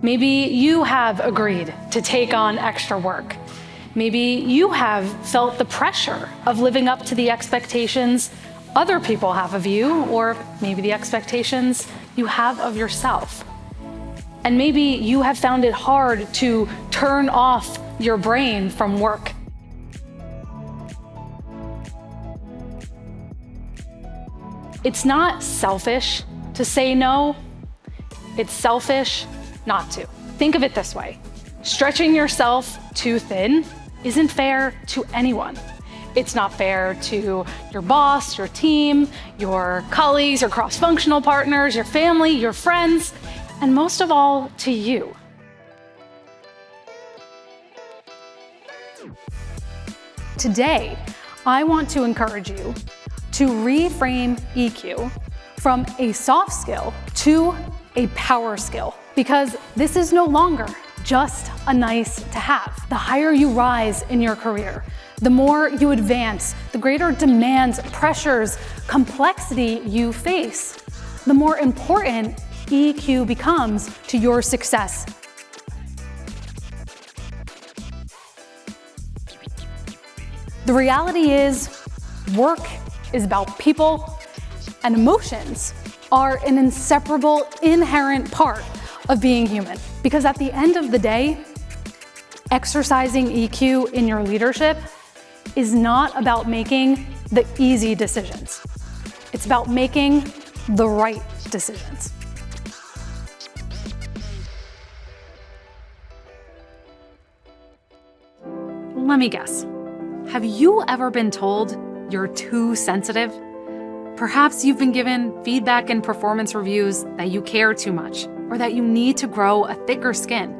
Maybe you have agreed to take on extra work. Maybe you have felt the pressure of living up to the expectations other people have of you, or maybe the expectations you have of yourself. And maybe you have found it hard to turn off your brain from work. It's not selfish to say no. It's selfish not to. Think of it this way. Stretching yourself too thin isn't fair to anyone. It's not fair to your boss, your team, your colleagues, your cross-functional partners, your family, your friends, and most of all, to you. Today, I want to encourage you to reframe EQ from a soft skill to a power skill, because this is no longer just a nice to have. The higher you rise in your career, the more you advance, the greater demands, pressures, complexity you face, the more important EQ becomes to your success. The reality is, work is about people, and emotions are an inseparable, inherent part of being human. Because at the end of the day, exercising EQ in your leadership is not about making the easy decisions. It's about making the right decisions. Let me guess. Have you ever been told you're too sensitive? Perhaps you've been given feedback and performance reviews that you care too much, or that you need to grow a thicker skin.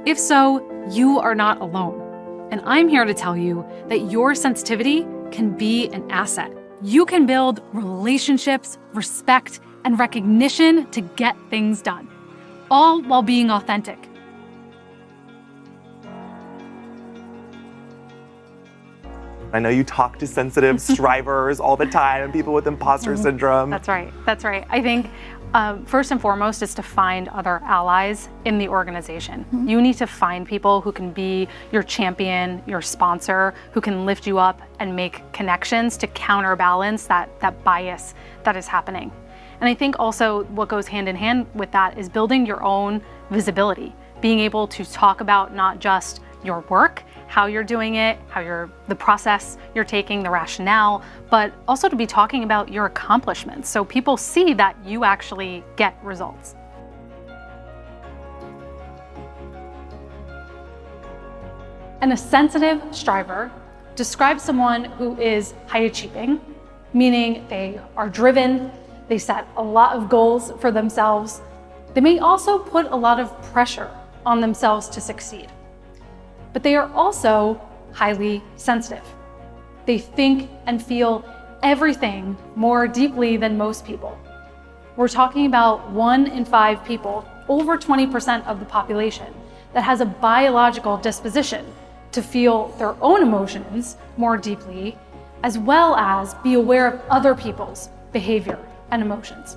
If so, you are not alone. And I'm here to tell you that your sensitivity can be an asset. You can build relationships, respect, and recognition to get things done, all while being authentic. I know you talk to sensitive strivers all the time and people with imposter syndrome. That's right. I think first and foremost is to find other allies in the organization. You need to find people who can be your champion, your sponsor, who can lift you up and make connections to counterbalance that bias that is happening. And I think also what goes hand in hand with that is building your own visibility, being able to talk about not just your work, how you're doing it, the process you're taking, the rationale, but also to be talking about your accomplishments so people see that you actually get results. And a sensitive striver describes someone who is high achieving, meaning they are driven, they set a lot of goals for themselves. They may also put a lot of pressure on themselves to succeed. But they are also highly sensitive. They think and feel everything more deeply than most people. We're talking about 1 in 5 people, over 20% of the population, that has a biological disposition to feel their own emotions more deeply, as well as be aware of other people's behavior and emotions.